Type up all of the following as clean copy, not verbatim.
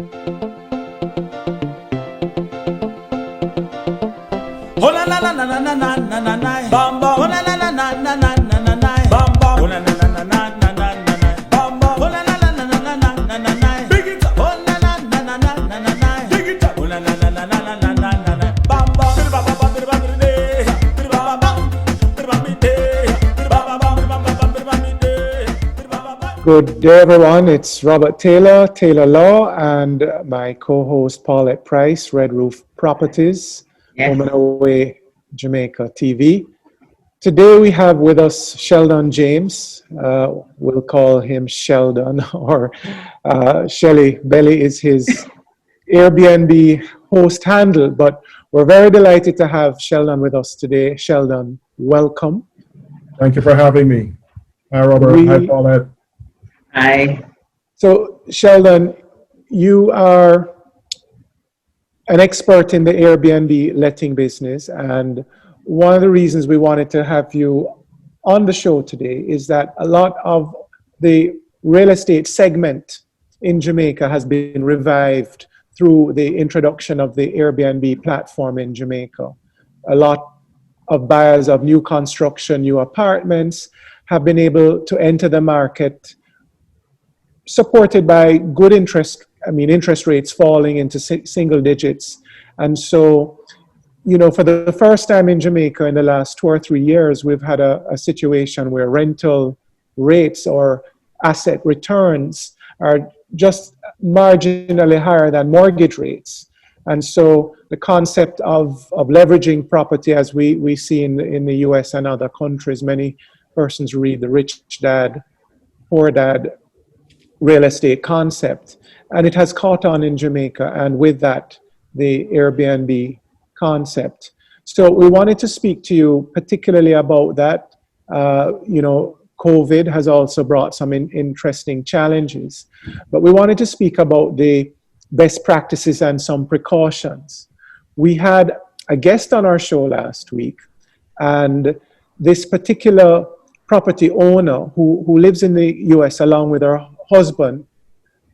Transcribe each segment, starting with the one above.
Oh la la la la la la la la la bam bam. Oh la la la la la la la la la bam bam. Oh la la la la la la la la bam bam. Oh la la la la la la la la la big it up. Oh la la la la la la la big it up. Oh la la la la la la la la la bam bam. Bir ba ba ba bir ba bir de. Bir ba ba ba. Bir ba mi de. Bir ba ba ba bir ba ba ba bir ba mi de. Bir ba ba ba. Good day, everyone. It's Robert Taylor, Taylor Law, and my co-host Paulette Price, Red Roof Properties, Home and Away Jamaica TV. Today we have with us Sheldon James. We'll call him Sheldon, or Shelly Belly is his Airbnb host handle, but we're very delighted to have Sheldon with us today. Sheldon, welcome. Thank you for having me. Hi, Robert. Hi, Paulette. Hi. So, Sheldon, you are an expert in the Airbnb letting business, and one of the reasons we wanted to have you on the show today is that a lot of the real estate segment in Jamaica has been revived through the introduction of the Airbnb platform in Jamaica. A lot of buyers of new construction, new apartments have been able to enter the market supported by good interest rates falling into single digits. And so, for the first time in Jamaica in the last 2 or 3 years, we've had a situation where rental rates or asset returns are just marginally higher than mortgage rates. And so the concept of leveraging property, as we see in the US and other countries, many persons read the rich dad, poor dad real estate concept, and it has caught on in Jamaica, and with that, the Airbnb concept. So we wanted to speak to you particularly about that. COVID has also brought some interesting challenges, but we wanted to speak about the best practices and some precautions. We had a guest on our show last week, and this particular property owner who lives in the US along with her husband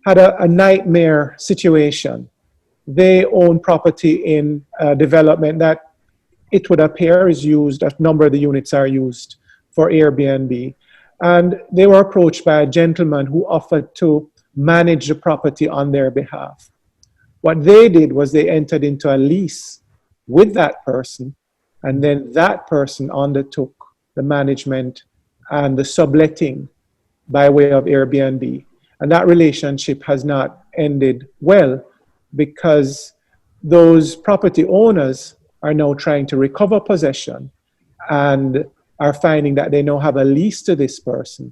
had a nightmare situation. They own property in a development that it would appear is used, a number of the units are used for Airbnb. And they were approached by a gentleman who offered to manage the property on their behalf. What they did was they entered into a lease with that person, and then that person undertook the management and the subletting by way of Airbnb. And that relationship has not ended well because those property owners are now trying to recover possession and are finding that they now have a lease to this person.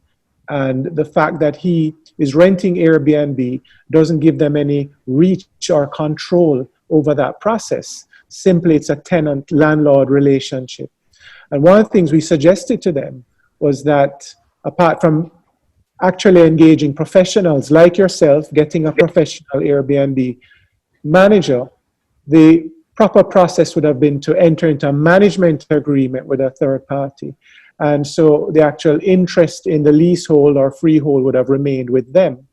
And the fact that he is renting Airbnb doesn't give them any reach or control over that process. Simply, it's a tenant-landlord relationship. And one of the things we suggested to them was that apart from actually engaging professionals like yourself, getting a professional Airbnb manager, the proper process would have been to enter into a management agreement with a third party. And so the actual interest in the leasehold or freehold would have remained with them,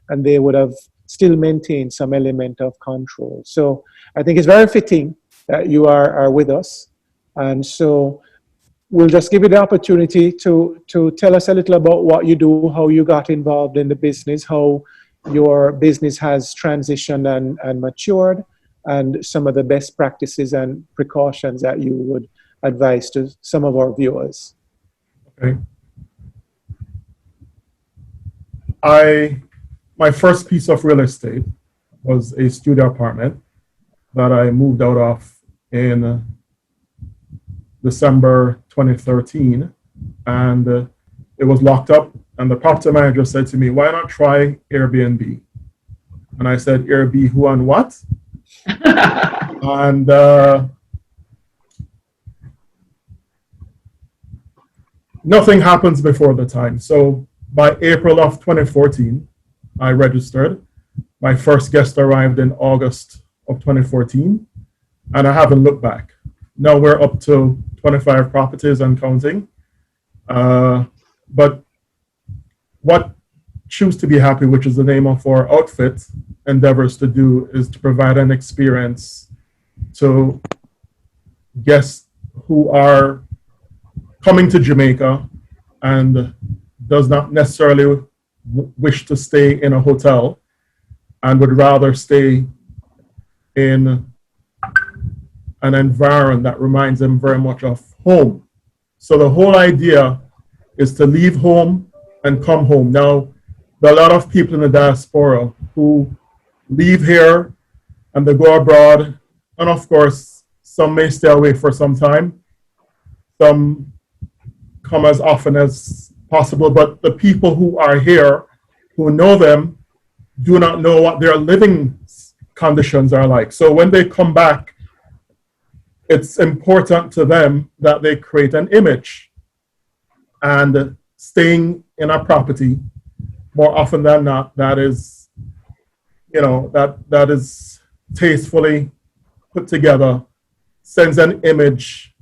and they would have still maintained some element of control. So I think it's very fitting that you are with us. And so we'll just give you the opportunity to tell us a little about what you do, how you got involved in the business, how your business has transitioned and matured, and some of the best practices and precautions that you would advise to some of our viewers. Okay. My first piece of real estate was a studio apartment that I moved out of in December 2013, and it was locked up, and the property manager said to me, "Why not try Airbnb?" And I said, "Airbnb who and what?" And nothing happens before the time. So by April of 2014, I registered. My first guest arrived in August of 2014, and I haven't looked back. Now we're up to 25 properties and counting. But what Choose to Be Happy, which is the name of our outfit, endeavors to do is to provide an experience to guests who are coming to Jamaica and does not necessarily wish to stay in a hotel and would rather stay in an environment that reminds them very much of home. So the whole idea is to leave home and come home. Now, there are a lot of people in the diaspora who leave here and they go abroad. And of course, some may stay away for some time. Some come as often as possible. But the people who are here, who know them, do not know what their living conditions are like. So when they come back, it's important to them that they create an image. And staying in a property, more often than not, that is, that is tastefully put together, sends an image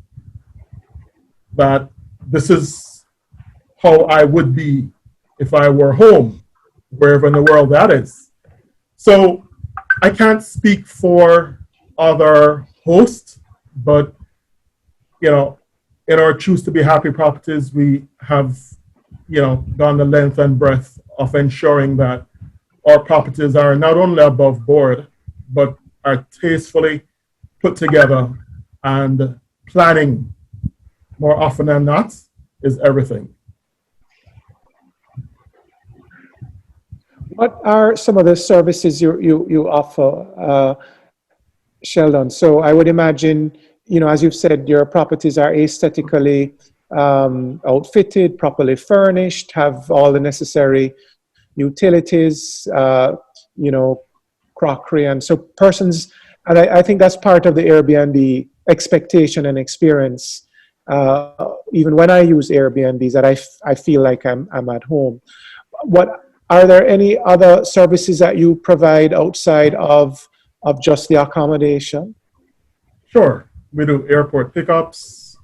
that this is how I would be if I were home, wherever in the world that is. So I can't speak for other hosts, but in our Choose to Be Happy properties, we have gone the length and breadth of ensuring that our properties are not only above board, but are tastefully put together, and planning, more often than not, is everything. What are some of the services you offer, Sheldon? So I would imagine, as you've said, your properties are aesthetically outfitted, properly furnished, have all the necessary utilities, crockery, and so persons. And I think that's part of the Airbnb expectation and experience. Even when I use Airbnbs, that I feel like I'm at home. Are there any other services that you provide outside of just the accommodation? Sure. We do airport pickups.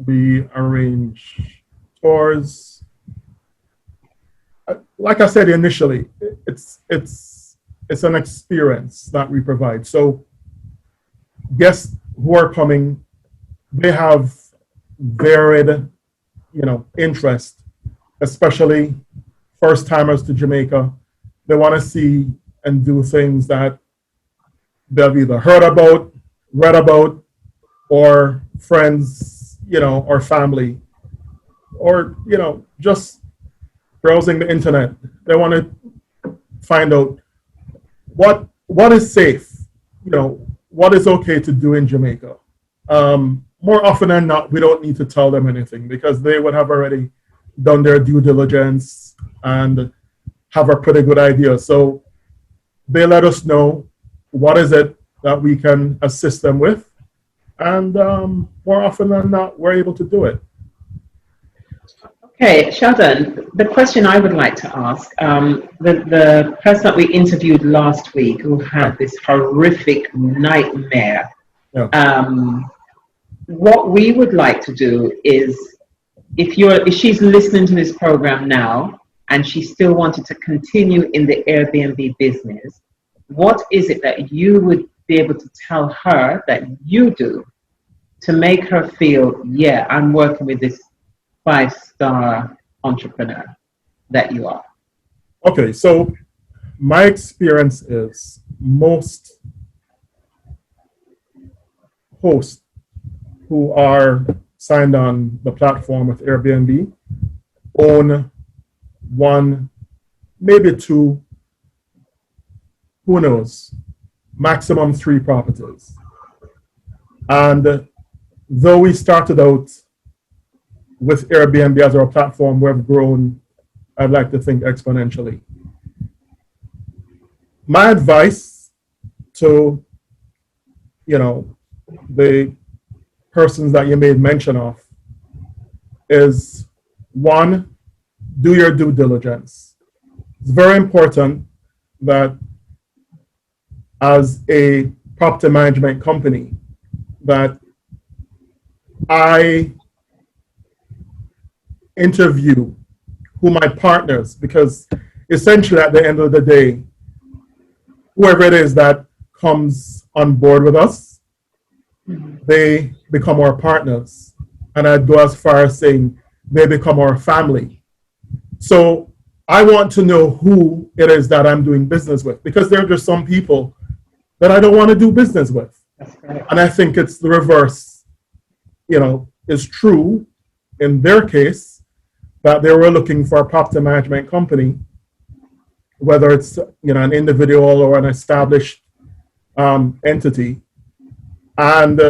We arrange tours. Like I said initially, it's an experience that we provide. So guests who are coming, they have varied, interest, especially first timers to Jamaica. They want to see and do things that they've either heard about, read about, or friends, or family, or, just browsing the internet. They want to find out what is safe, what is okay to do in Jamaica. More often than not, we don't need to tell them anything because they would have already done their due diligence and have a pretty good idea. So they let us know what is it that we can assist them with. And more often than not, we're able to do it. Okay, Sheldon, the question I would like to ask, the person that we interviewed last week who had this horrific nightmare, what we would like to do is, if she's listening to this program now and she still wanted to continue in the Airbnb business, what is it that you would be able to tell her that you do to make her feel, yeah, I'm working with this 5-star entrepreneur that you are? Okay, so my experience is most hosts who are signed on the platform with Airbnb own 1, maybe 2, who knows, maximum 3 properties. And though we started out with Airbnb as our platform, we've grown, I'd like to think, exponentially. My advice to, the persons that you made mention of is, 1, do your due diligence. It's very important that as a property management company that I interview who my partners, because essentially at the end of the day, whoever it is that comes on board with us, they become our partners. And I'd go as far as saying they become our family. So I want to know who it is that I'm doing business with, because there are just some people that I don't want to do business with. And I think it's the reverse, is true in their case, that they were looking for a property management company, whether it's an individual or an established entity, and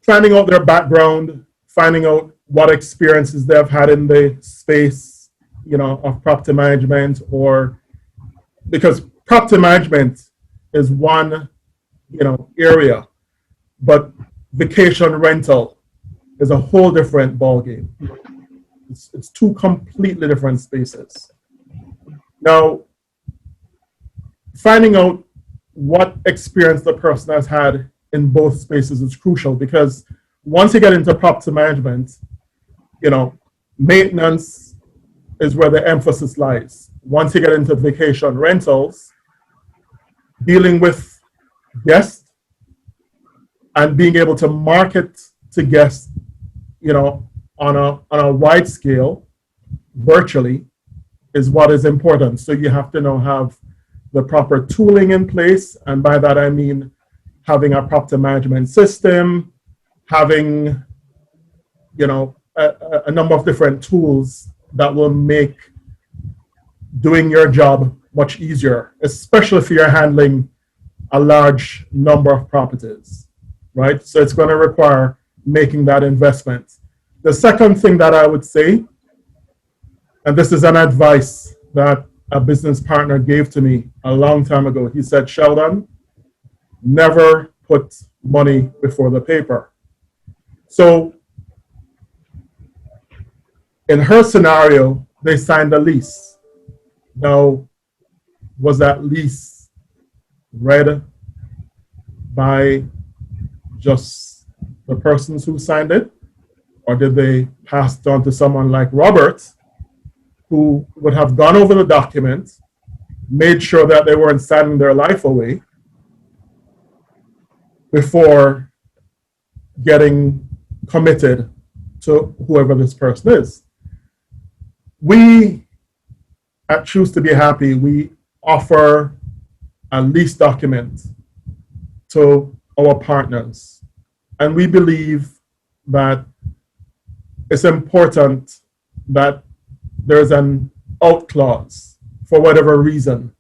finding out their background, finding out what experiences they've had in the space, of property management, or because property management is one, area, but vacation rental is a whole different ballgame. It's two completely different spaces. Now, finding out what experience the person has had in both spaces is crucial, because once you get into property management, maintenance is where the emphasis lies. Once you get into vacation rentals, dealing with guests and being able to market to guests, on a wide scale, virtually, is what is important. So you have to have the proper tooling in place, and by that I mean having a property management system, having a number of different tools that will make doing your job much easier, especially if you're handling a large number of properties, right? So it's going to require making that investment. The second thing that I would say, and this is an advice that a business partner gave to me a long time ago. He said, Sheldon, never put money before the paper. So in her scenario, they signed a lease. Now, was that lease read by just the persons who signed it? Or did they pass it on to someone like Robert, who would have gone over the document, made sure that they weren't signing their life away before getting committed to whoever this person is? We at Choose to Be Happy, we offer a lease document to our partners. And we believe that it's important that there's an out clause for whatever reason.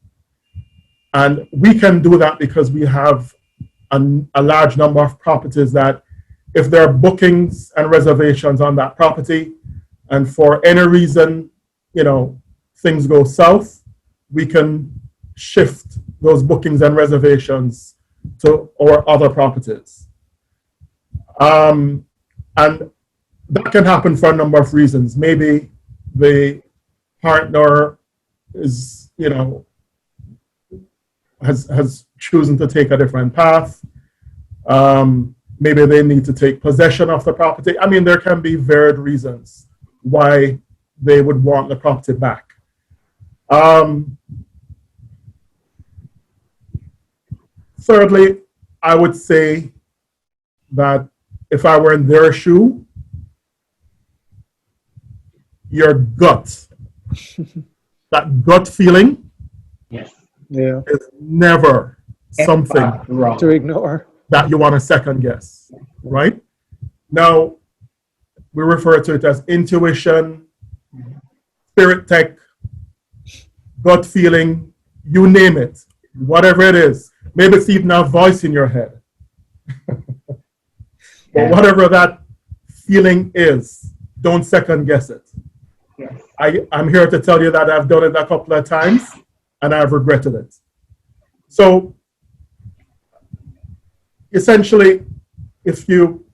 And we can do that because we have a large number of properties that if there are bookings and reservations on that property, and for any reason, things go south, we can shift those bookings and reservations to our other properties. And that can happen for a number of reasons. Maybe the partner is, has chosen to take a different path. Maybe they need to take possession of the property. I mean, there can be varied reasons why they would want the property back. Thirdly, I would say that if I were in their shoe, your gut, that gut feeling, Yes. Yeah. is never something Wrong. To ignore. that you want to second guess, right? Now, we refer to it as intuition, spirit tech, gut feeling, you name it, whatever it is. Maybe it's even a voice in your head. But whatever that feeling is, don't second guess it. Yes. I'm here to tell you that I've done it a couple of times and I've regretted it. So essentially, if you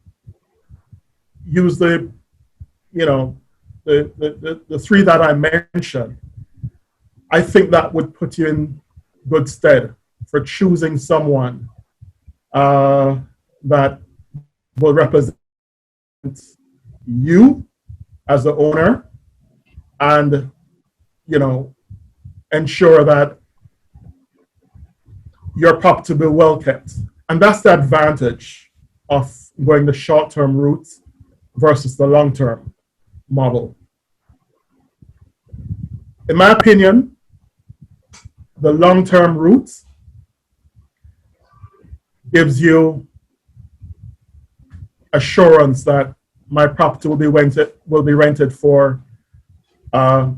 use the three that I mentioned, I think that would put you in good stead for choosing someone that will represent you as the owner, and, you know, ensure that your property will be well kept. And that's the advantage of going the short-term route versus the long-term model. In my opinion, the long-term route gives you assurance that my property will be rented for a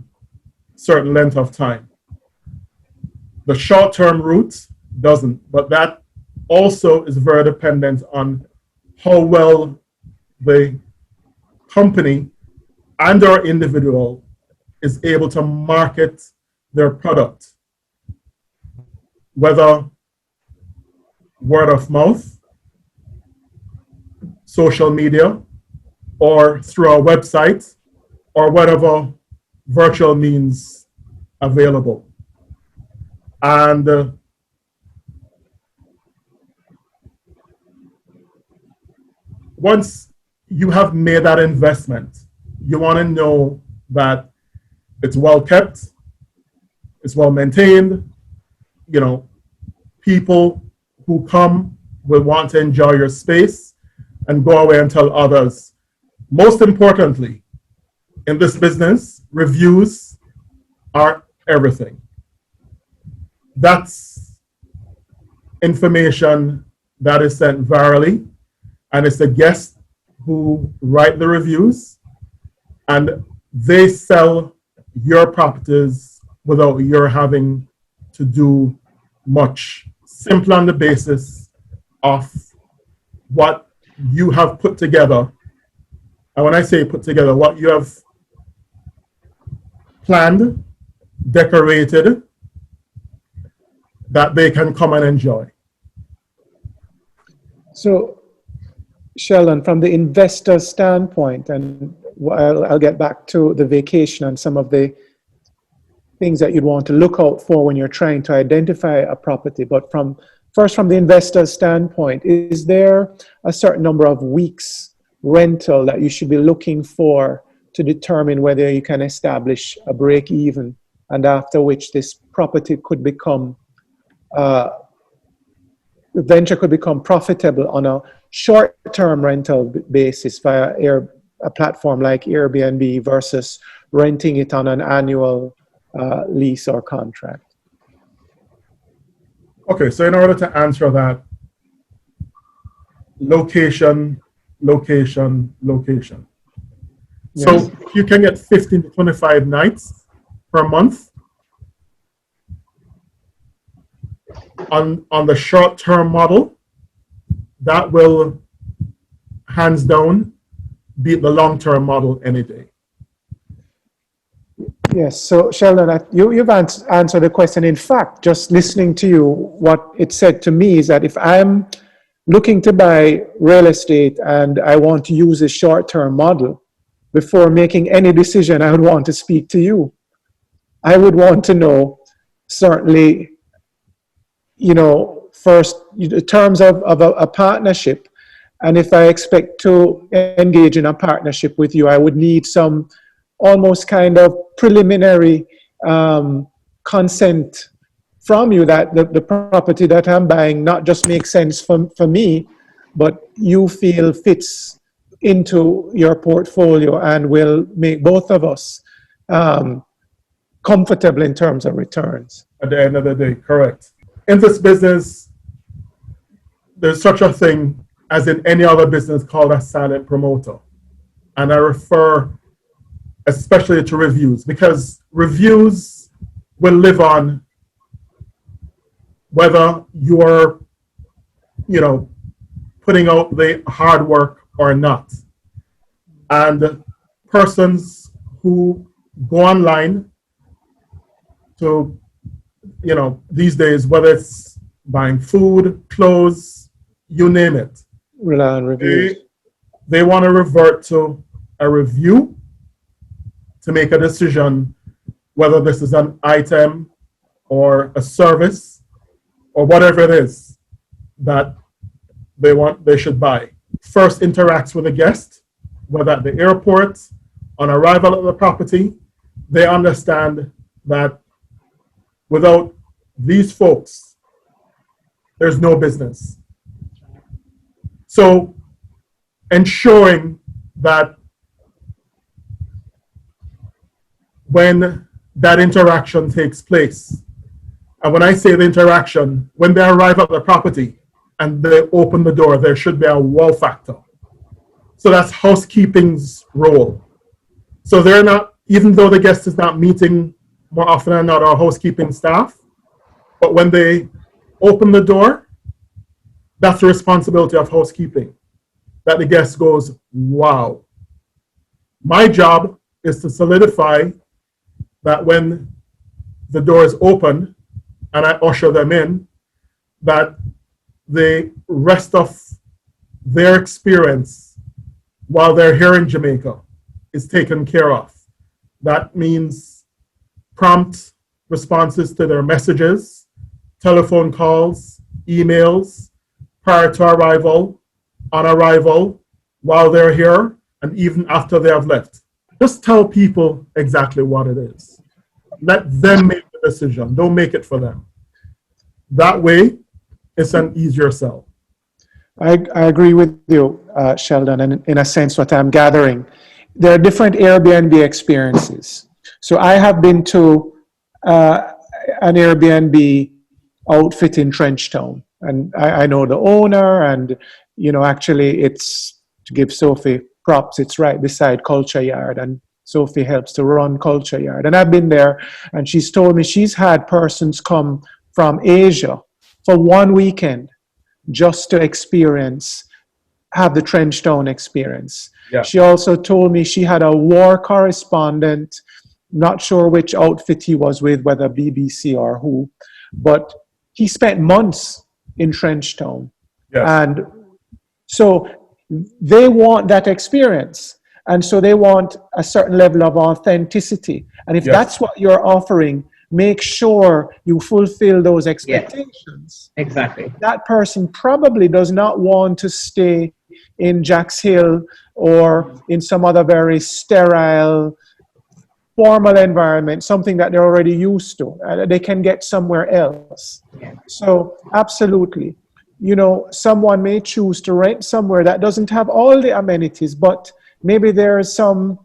certain length of time. The short-term route doesn't, but that also is very dependent on how well the company and or individual is able to market their product, whether word of mouth, social media, or through our website, or whatever virtual means available. And once you have made that investment, you want to know that it's well kept, it's well maintained, you know, people who come will want to enjoy your space and go away and tell others. Most importantly, in this business, reviews are everything. That's information that is sent virally, and it's the guests who write the reviews, and they sell your properties without your having to do much, simply on the basis of what you have put together. And when I say put together, what you have planned, decorated, that they can come and enjoy. So, Sheldon, from the investor standpoint, and I'll get back to the vacation and some of the things that you'd want to look out for when you're trying to identify a property. But first, from the investor standpoint, is there a certain number of weeks rental that you should be looking for to determine whether you can establish a break even, and after which this property could become, the venture could become profitable on a short-term rental basis via a platform like Airbnb versus renting it on an annual lease or contract? Okay, so in order to answer that, location. Yes. So you can get 15 to 25 nights per month on the short-term model. That will, hands down, beat the long-term model any day. Yes, so Sheldon, you've answered the question. In fact, just listening to you, what it said to me is that if I'm looking to buy real estate and I want to use a short-term model, before making any decision, I would want to speak to you. I would want to know, certainly, you know, first, the terms of a partnership. And if I expect to engage in a partnership with you, I would need some almost kind of preliminary consent from you that the property that I'm buying not just makes sense for me, but you feel fits into your portfolio and will make both of us comfortable in terms of returns. At the end of the day, correct. In this business, there's such a thing as in any other business called a silent promoter. And I refer especially to reviews, because reviews will live on whether you're, you know, putting out the hard work or not. And persons who go online to, you know, these days, whether it's buying food, clothes, you name it, Rely on reviews. They want to revert to a review to make a decision whether this is an item or a service or whatever it is that they should buy. First interacts with the guest, whether at the airport, on arrival at the property, they understand that without these folks, there's no business. So ensuring that when that interaction takes place, and when I say the interaction, when they arrive at the property and they open the door, there should be a wow factor. So that's housekeeping's role. So they're not, even though the guest is not meeting more often than not our housekeeping staff, but when they open the door, that's the responsibility of housekeeping, that the guest goes, wow. My job is to solidify that when the door is open and I usher them in, that the rest of their experience while they're here in Jamaica is taken care of. That means prompt responses to their messages, telephone calls, emails, prior to arrival, on arrival, while they're here, and even after they have left. Just tell people exactly what it is. Let them make the decision. Don't make it for them. That way, it's an easier sell. I agree with you, Sheldon, and in a sense, what I'm gathering, there are different Airbnb experiences. So I have been to an Airbnb outfit in Trenchtown, and I know the owner, and actually, it's, to give Sophie props, it's right beside Culture Yard, and Sophie helps to run Culture Yard. And I've been there, and she's told me she's had persons come from Asia for one weekend just to have the Trenchtown experience. Yeah. She also told me she had a war correspondent, not sure which outfit he was with, whether BBC or who, but he spent months in Trenchtown. Yes. And so they want that experience. And so they want a certain level of authenticity. And if Yes. that's what you're offering, make sure you fulfill those expectations. Yes, exactly. That person probably does not want to stay in Jack's Hill or in some other very sterile, formal environment, something that they're already used to. They can get somewhere else. Yeah. So absolutely. Someone may choose to rent somewhere that doesn't have all the amenities, but maybe there is some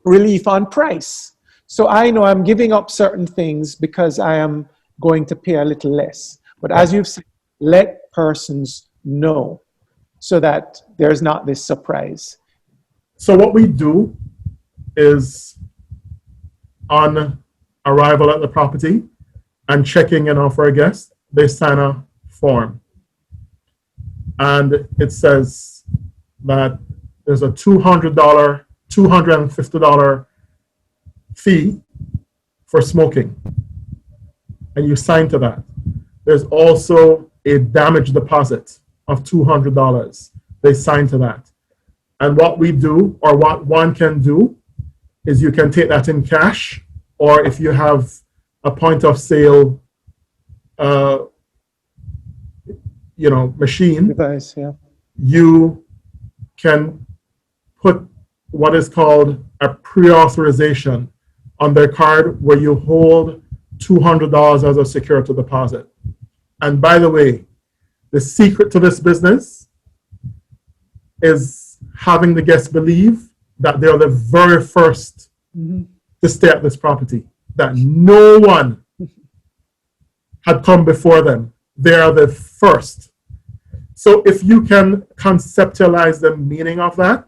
relief on price. So I know I'm giving up certain things because I am going to pay a little less. But as you've said, let persons know so that there's not this surprise. So what we do is, on arrival at the property and checking in for a guest, they sign a form. And it says that there's a $250 fee for smoking, and you sign to that. There's also a damage deposit of $200. They sign to that. And what we do, or what one can do, is you can take that in cash, or if you have a point of sale machine, Device, yeah. you can put what is called a pre-authorization on their card, where you hold $200 as a security deposit. And by the way, the secret to this business is having the guests believe that they're the very first to stay at this property, that no one had come before them. They are the first. So if you can conceptualize the meaning of that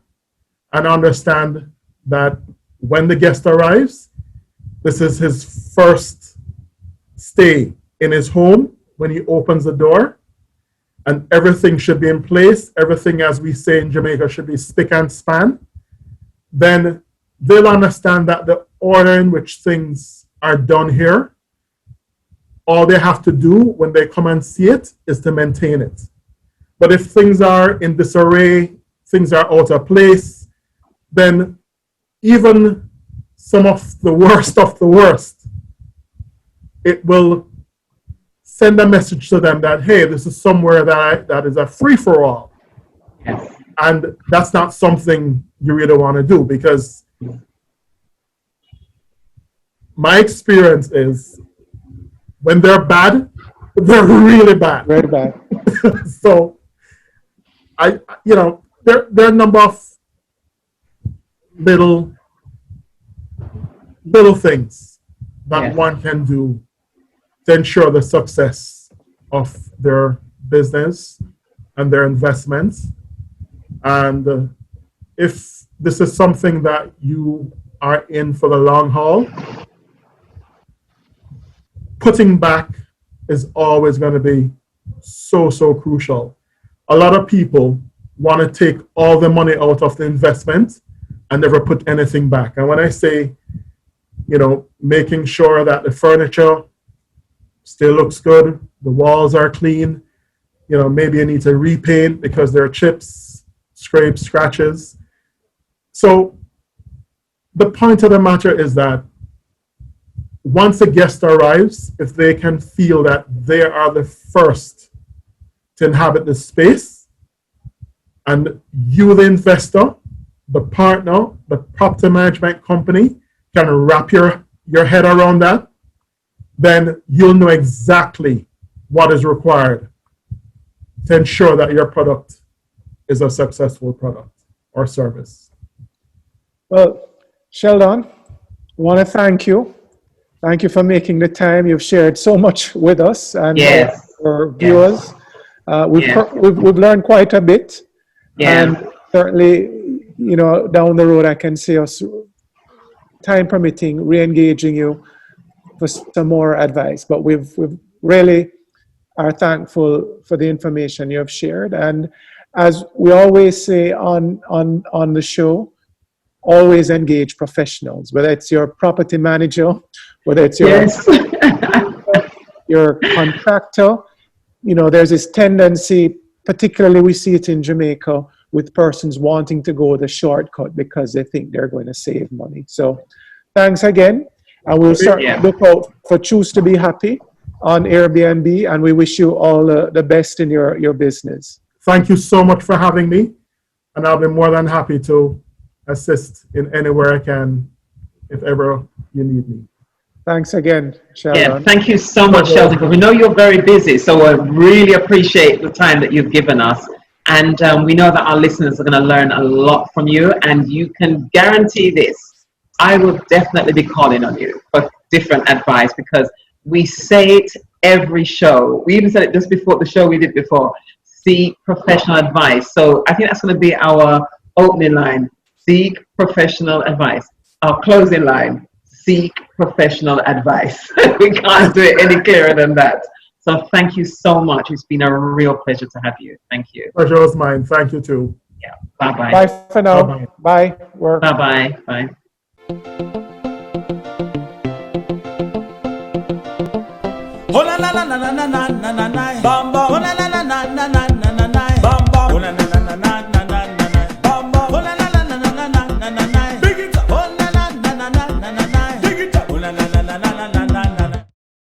and understand that when the guest arrives, this is his first stay in his home when he opens the door, and everything should be in place. Everything, as we say in Jamaica, should be spick and span. Then they'll understand that the order in which things are done here, all they have to do when they come and see it is to maintain it. But if things are in disarray, things are out of place, then even some of the worst, it will send a message to them that, hey, this is somewhere that is a free-for-all. Yes. And that's not something you really want to do, because my experience is when they're bad, they're really bad. Very bad. So there are a number of little things that one can do to ensure the success of their business and their investments. And if this is something that you are in for the long haul, putting back is always going to be so crucial. A lot of people want to take all the money out of the investment and never put anything back. And when I say, making sure that the furniture still looks good, the walls are clean, maybe you need to repaint because there are chips, scrapes, scratches. So the point of the matter is that once a guest arrives, if they can feel that they are the first to inhabit the space, and you, the investor, the partner, the property management company, can wrap your head around that, then you'll know exactly what is required to ensure that your product is a successful product or service. Well, Sheldon, I want to thank you. Thank you for making the time. You've shared so much with us and our viewers. We've learned quite a bit. And certainly, down the road, I can see us, time permitting, re-engaging you for some more advice. But we've really are thankful for the information you have shared. And as we always say on the show, always engage professionals, whether it's your property manager, whether it's your contractor. There's this tendency, particularly we see it in Jamaica, with persons wanting to go the shortcut because they think they're going to save money. So thanks again. And we'll certainly look out for Choose to Be Happy on Airbnb, and we wish you all the best in your business. Thank you so much for having me, and I'll be more than happy to assist in anywhere I can if ever you need me. Thanks again, Sheldon. Yeah, thank you so much, Sheldon. We know you're very busy, so I really appreciate the time that you've given us. And we know that our listeners are going to learn a lot from you, and you can guarantee this. I will definitely be calling on you for different advice, because we say it every show. We even said it just before the show we did before. Seek professional advice. So I think that's going to be our opening line. Seek professional advice. Our closing line. Seek professional advice. We can't do it any clearer than that. So thank you so much. It's been a real pleasure to have you. Thank you. Pleasure was mine. Thank you too. Yeah. Bye-bye. Bye for now. Bye-bye. Bye. Work. Bye-bye. Bye. Oh la la la la la la la la la, bamba. Oh la la.